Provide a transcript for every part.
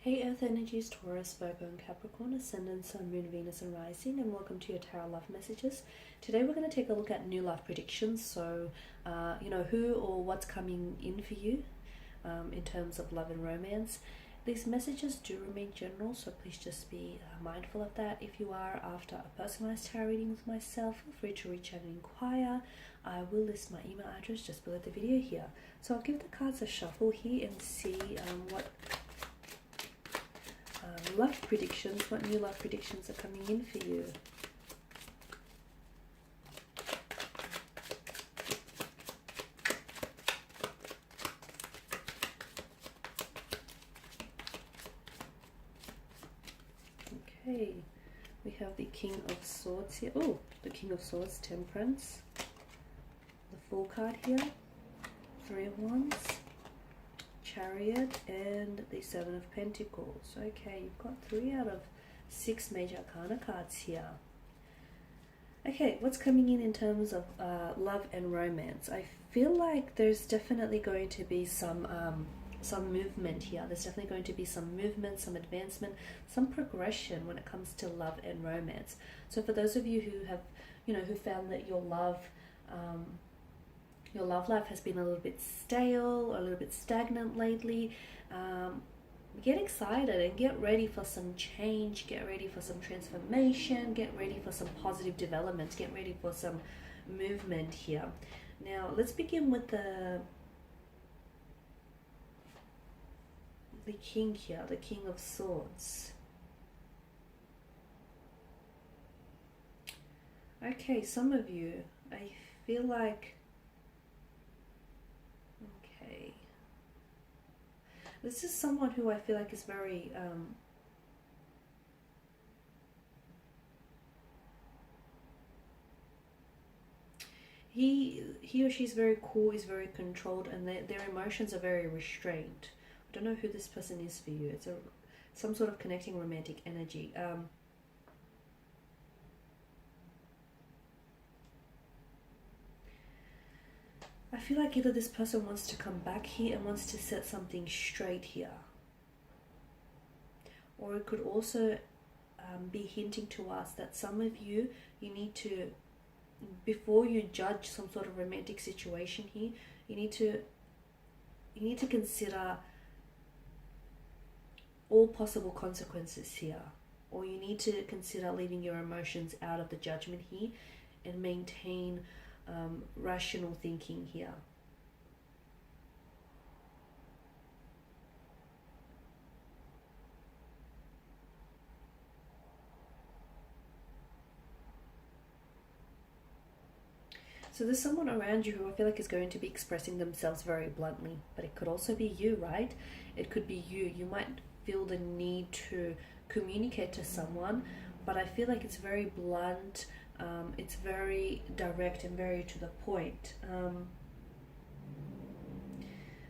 Hey Earth Energies, Taurus, Virgo and Capricorn, Ascendant, Sun, Moon, Venus and Rising, and welcome to your Tarot Love Messages. Today we're going to take a look at new love predictions, so who or what's coming in for you in terms of love and romance. These messages do remain general, so please just be mindful of that. If you are after a personalized tarot reading with myself, feel free to reach out and inquire. I will list my email address just below the video here. So I'll give the cards a shuffle here and see what love predictions, what new love predictions are coming in for you. Okay, we have the King of Swords here. Oh, the King of Swords, Temperance. The Fool card here. Three of Wands. Chariot and the Seven of Pentacles. Okay, you've got 3 out of 6 major arcana cards here. Okay, what's coming in terms of love and romance? I feel like there's definitely going to be some movement here. There's definitely going to be some movement, some advancement, some progression when it comes to love and romance. So for those of you who have, who found that your love life has been a little bit stale or a little bit stagnant lately, get excited and get ready for some change, get ready for some transformation, get ready for some positive developments, get ready for some movement here. Now let's begin with the King here, the King of Swords. Okay, some of you, I feel like, this is someone who I feel like is very he or she's very cool, is very controlled, and their emotions are very restrained. I don't know who this person is for you. It's some sort of connecting romantic energy. I feel like either this person wants to come back here and wants to set something straight here, or it could also be hinting to us that some of you need to, before you judge some sort of romantic situation here, you need to consider all possible consequences here, or you need to consider leaving your emotions out of the judgment here and maintain rational thinking here. So there's someone around you who I feel like is going to be expressing themselves very bluntly, but it could also be you, right? It could be you. You might feel the need to communicate to someone, but I feel like it's very blunt. It's very direct and very to the point.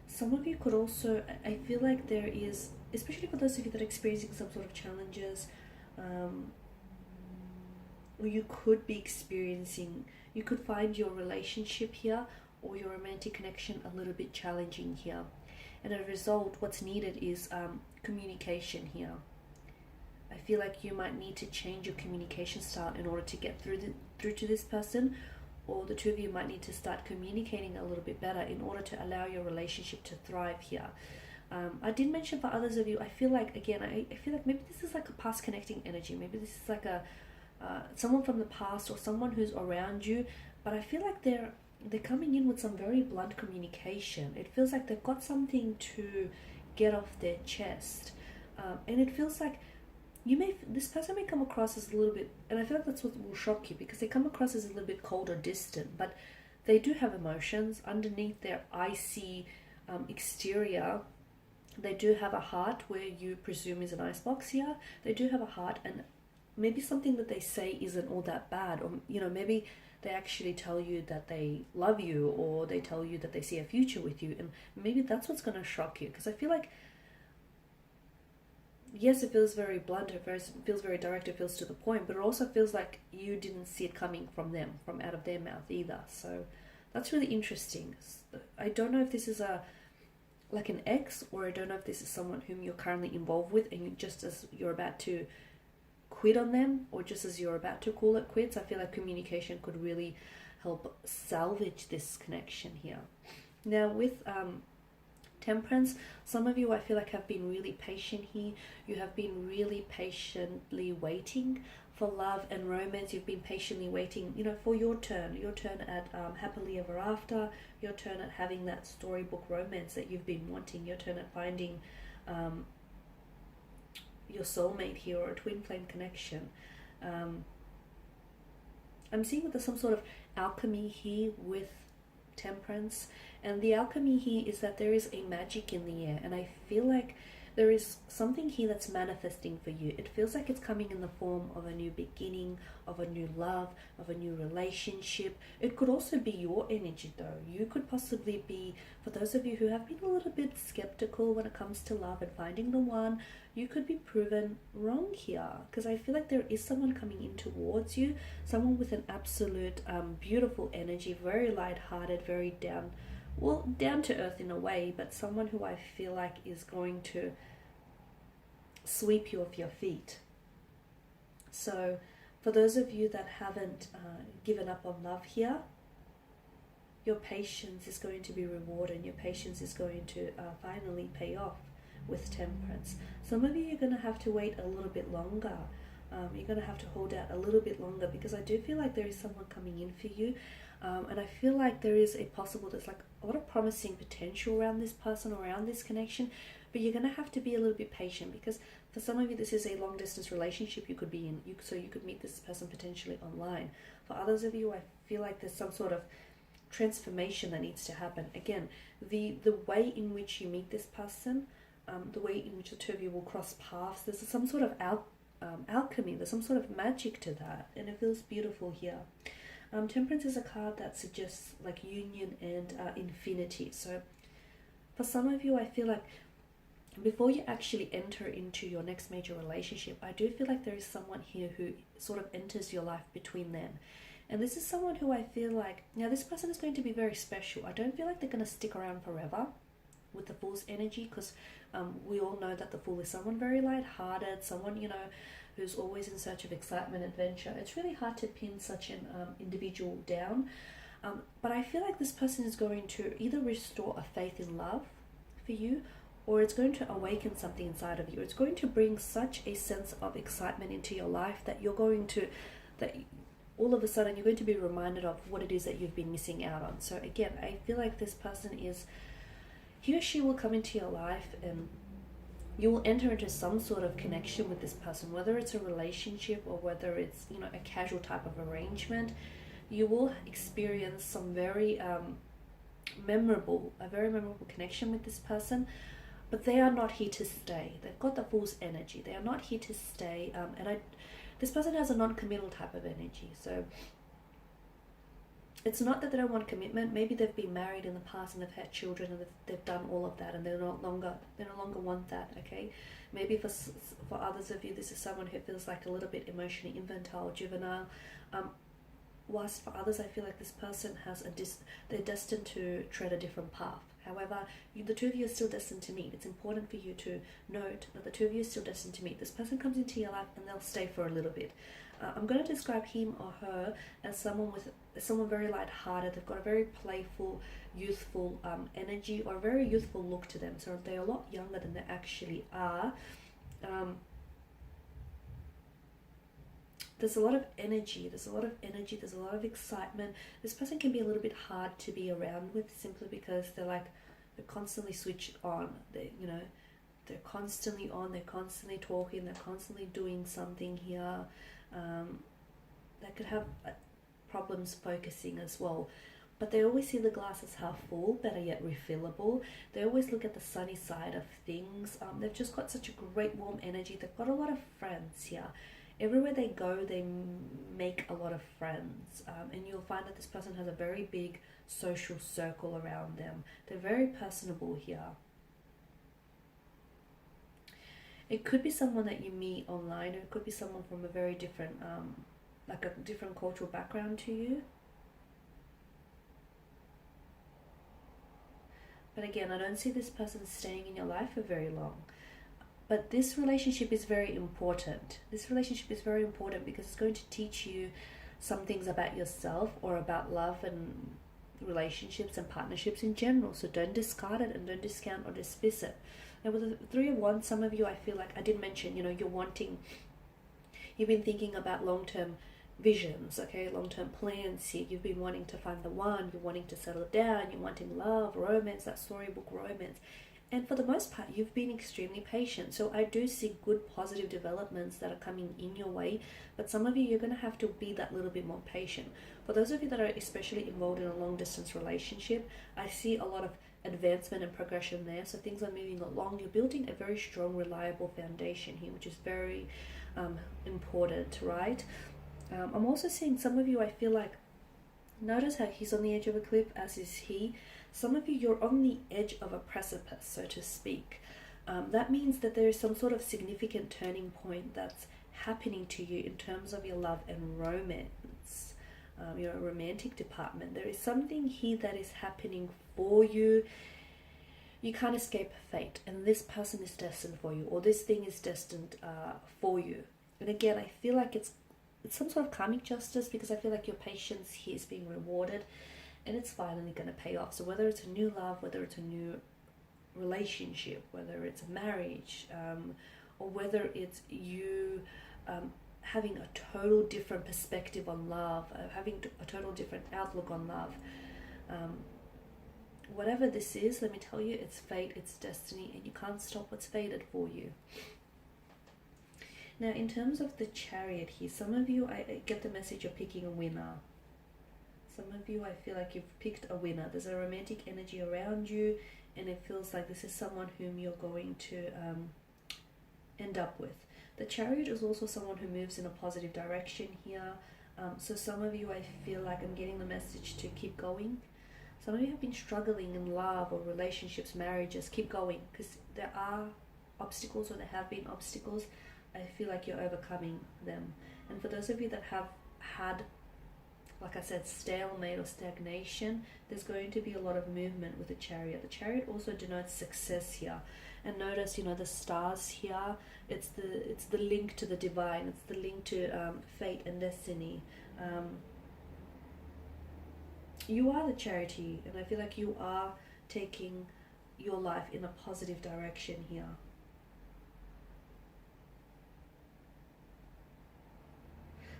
Some of you could also, I feel like there is, especially for those of you that are experiencing some sort of challenges, or you could be experiencing, you could find your relationship here or your romantic connection a little bit challenging here. And as a result, what's needed is communication here. I feel like you might need to change your communication style in order to get through to this person, or the two of you might need to start communicating a little bit better in order to allow your relationship to thrive here. I did mention for others of you, I feel like, again, I feel like maybe this is like a past connecting energy. Maybe this is like a someone from the past or someone who's around you, but I feel like they're coming in with some very blunt communication. It feels like they've got something to get off their chest, and it feels like this person may come across as a little bit, and I feel like that's what will shock you, because they come across as a little bit cold or distant, but they do have emotions underneath their icy exterior. They do have a heart, where you presume is an icebox here. They do have a heart, and maybe something that they say isn't all that bad, or maybe they actually tell you that they love you, or they tell you that they see a future with you, and maybe that's what's going to shock you. Because I feel like, yes, it feels very blunt, it feels very direct, it feels to the point, but it also feels like you didn't see it coming from them, from out of their mouth either. So that's really interesting. I don't know if this is a like an ex, or I don't know if this is someone whom you're currently involved with and just as you're about to quit on them, or just as you're about to call it quits. I feel like communication could really help salvage this connection here. Now with Temperance, some of you I feel like have been really patient here. You have been really patiently waiting for love and romance. You've been patiently waiting, for your turn at happily ever after, your turn at having that storybook romance that you've been wanting, your turn at finding your soulmate here, or a twin flame connection. I'm seeing that there's some sort of alchemy here with Temperance, and the alchemy here is that there is a magic in the air, and I feel like there is something here that's manifesting for you. It feels like it's coming in the form of a new beginning, of a new love, of a new relationship. It could also be your energy though. You could possibly be, for those of you who have been a little bit skeptical when it comes to love and finding the one, you could be proven wrong here, because I feel like there is someone coming in towards you, someone with an absolute beautiful energy, very light-hearted, very down to earth in a way, but someone who I feel like is going to sweep you off your feet. So for those of you that haven't given up on love here, your patience is going to be rewarded, and your patience is going to finally pay off with Temperance. Some of you are going to have to wait a little bit longer. You're going to have to hold out a little bit longer, because I do feel like there is someone coming in for you. And I feel like there's like a lot of promising potential around this person, around this connection, but you're going to have to be a little bit patient, because for some of you this is a long distance relationship you could be in, so you could meet this person potentially online. For others of you, I feel like there's some sort of transformation that needs to happen. Again, the way in which you meet this person, the way in which the two of you will cross paths, there's some sort of alchemy, there's some sort of magic to that, and it feels beautiful here. Temperance is a card that suggests like union and infinity. So for some of you, I feel like before you actually enter into your next major relationship, I do feel like there is someone here who sort of enters your life between them. And this is someone who I feel like, now this person is going to be very special. I don't feel like they're going to stick around forever with the Fool's energy, because we all know that the Fool is someone very light-hearted, someone, who's always in search of excitement, adventure. It's really hard to pin such an individual down. But I feel like this person is going to either restore a faith in love for you, or it's going to awaken something inside of you. It's going to bring such a sense of excitement into your life that all of a sudden you're going to be reminded of what it is that you've been missing out on. So again, I feel like this person he or she will come into your life, and you will enter into some sort of connection with this person, whether it's a relationship or whether it's a casual type of arrangement. You will experience some very memorable connection with this person, but they are not here to stay. They've got the Fool's energy. They are not here to stay, this person has a non-committal type of energy. So it's not that they don't want commitment. Maybe they've been married in the past and they've had children, and they've done all of that, and they no longer want that. Okay, maybe for others of you, this is someone who feels like a little bit emotionally infantile, juvenile. Whilst for others, I feel like this person they're destined to tread a different path. However, the two of you are still destined to meet. It's important for you to note that the two of you are still destined to meet. This person comes into your life and they'll stay for a little bit. I'm going to describe him or her as someone very light-hearted. They've got a very playful, youthful energy, or a very youthful look to them. So they're a lot younger than they actually are. There's a lot of energy. There's a lot of excitement. This person can be a little bit hard to be around with, simply because they're constantly switched on. They're constantly on. They're constantly talking. They're constantly doing something here. They could have problems focusing as well, but they always see the glass as half full, better yet refillable. They always look at the sunny side of things. They've just got such a great warm energy. They've got a lot of friends here. Everywhere they go, they make a lot of friends, and you'll find that this person has a very big social circle around them. They're very personable here. It could be someone that you meet online, or it could be someone from a very different, like a different cultural background to you. But again, I don't see this person staying in your life for very long. But this relationship is very important. This relationship is very important because it's going to teach you some things about yourself or about love and relationships and partnerships in general. So don't discard it and don't discount or dismiss it. Now with the Three of Wands, some of you, I feel like I did mention, you've been thinking about long-term visions, okay, long-term plans here. You've been wanting to find the one, you're wanting to settle down, you're wanting love, romance, that storybook romance. And for the most part, you've been extremely patient. So I do see good positive developments that are coming in your way. But some of you, you're going to have to be that little bit more patient. For those of you that are especially involved in a long distance relationship, I see a lot of advancement and progression there. So things are moving along. You're building a very strong, reliable foundation here, which is very important, right? I'm also seeing some of you, I feel like, notice how he's on the edge of a cliff, as is he. Some of you, you're on the edge of a precipice, so to speak. That means that there is some sort of significant turning point that's happening to you in terms of your love and romance, your romantic department. There is something here that is happening for you. You can't escape fate, and this person is destined for you, or this thing is destined for you. And again, I feel like it's some sort of karmic justice, because I feel like your patience here is being rewarded and it's finally going to pay off. So whether it's a new love, whether it's a new relationship, whether it's a marriage, or whether it's you having a total different perspective on love, having a total different outlook on love, whatever this is, let me tell you, it's fate, it's destiny, and you can't stop what's fated for you. Now, in terms of the Chariot here, some of you, I get the message you're picking a winner. Some of you, I feel like you've picked a winner. There's a romantic energy around you, and it feels like this is someone whom you're going to end up with. The Chariot is also someone who moves in a positive direction here. So some of you, I feel like I'm getting the message to keep going. Some of you have been struggling in love or relationships, marriages. Keep going, because there are obstacles, or there have been obstacles. I feel like you're overcoming them. And for those of you that have had, like I said, stalemate or stagnation, there's going to be a lot of movement with the Chariot. The Chariot also denotes success here. And notice, the stars here, it's the link to the divine, it's the link to fate and destiny. You are the Charity, and I feel like you are taking your life in a positive direction here.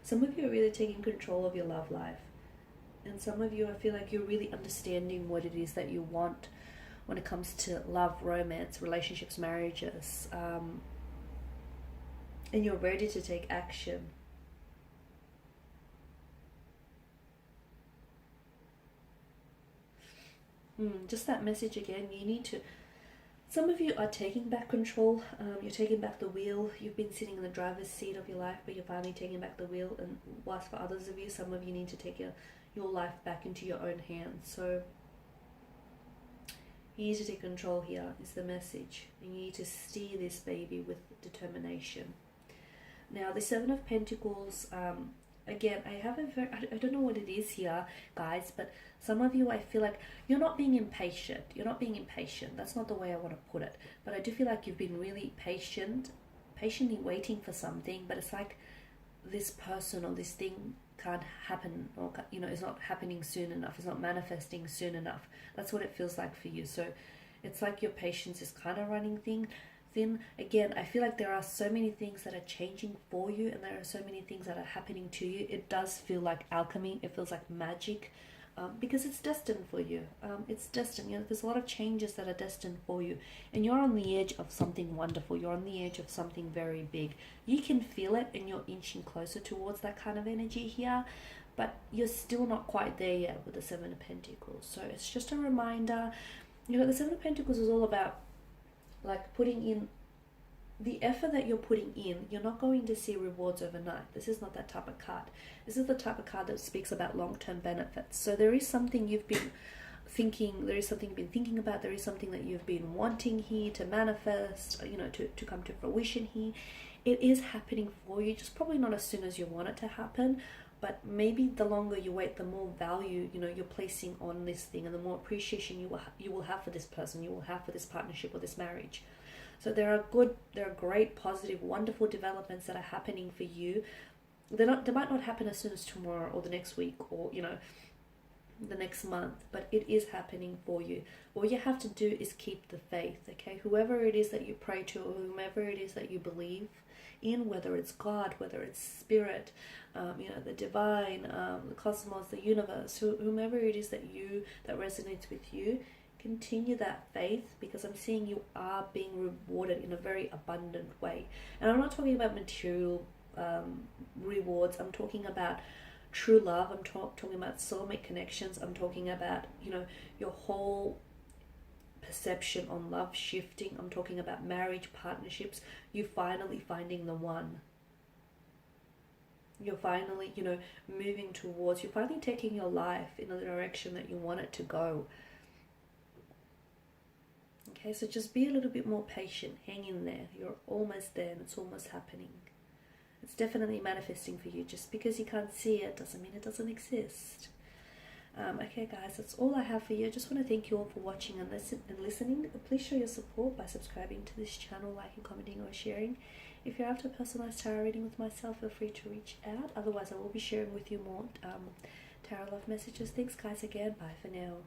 Some of you are really taking control of your love life. And some of you, I feel like you're really understanding what it is that you want when it comes to love, romance, relationships, marriages. And you're ready to take action. Just that message again, you need to... Some of you are taking back control, you're taking back the wheel. You've been sitting in the driver's seat of your life, but you're finally taking back the wheel. And whilst for others of you, some of you need to take your life back into your own hands. So you need to take control here, is the message. And you need to steer this baby with determination. Now, the Seven of Pentacles, again, I don't know what it is here, guys, but some of you, I feel like you're not being impatient. You're not being impatient. That's not the way I want to put it. But I do feel like you've been really patiently waiting for something, but it's like this person or this thing can't happen, or, it's not happening soon enough. It's not manifesting soon enough. That's what it feels like for you. So it's like your patience is kind of running thin. Again, I feel like there are so many things that are changing for you, and there are so many things that are happening to you. It does feel like alchemy. It feels like magic, because it's destined for you. It's destined. There's a lot of changes that are destined for you, and you're on the edge of something wonderful. You're on the edge of something very big. You can feel it, and you're inching closer towards that kind of energy here, but you're still not quite there yet with the Seven of Pentacles. So it's just a reminder. The Seven of Pentacles is all about like putting in the effort that you're putting in. You're not going to see rewards overnight. This is not that type of card. This is the type of card that speaks about long-term benefits. So there is something you've been thinking, there is something you've been thinking about, there is something that you've been wanting here to manifest, to come to fruition here. It is happening for you, just probably not as soon as you want it to happen, but maybe the longer you wait, the more value, you know, you're placing on this thing, and the more appreciation you will have for this person, you will have for this partnership or this marriage. So there are great, positive, wonderful developments that are happening for you. They might not happen as soon as tomorrow or the next week, or, you know, the next month, but it is happening for you. All you have to do is keep the faith, okay? Whoever it is that you pray to, or whomever it is that you believe in, whether it's God, whether it's spirit, you know, the divine, the cosmos, the universe, whomever it is that resonates with you, continue that faith, because I'm seeing you are being rewarded in a very abundant way. And I'm not talking about material rewards. I'm talking about true love. I'm talking about soulmate connections. I'm talking about, you know, your whole perception on love shifting. I'm talking about marriage, partnerships. You finally finding the one. You're finally, you know, moving towards, you're finally taking your life in the direction that you want it to go. Okay, so just be a little bit more patient. Hang in there. You're almost there, and it's almost happening. It's definitely manifesting for you. Just because you can't see it doesn't mean it doesn't exist. Okay, guys, that's all I have for you. I just want to thank you all for watching and listening. Please show your support by subscribing to this channel, liking, commenting, or sharing. If you're after a personalized tarot reading with myself, feel free to reach out. Otherwise, I will be sharing with you more tarot love messages. Thanks, guys, again. Bye for now.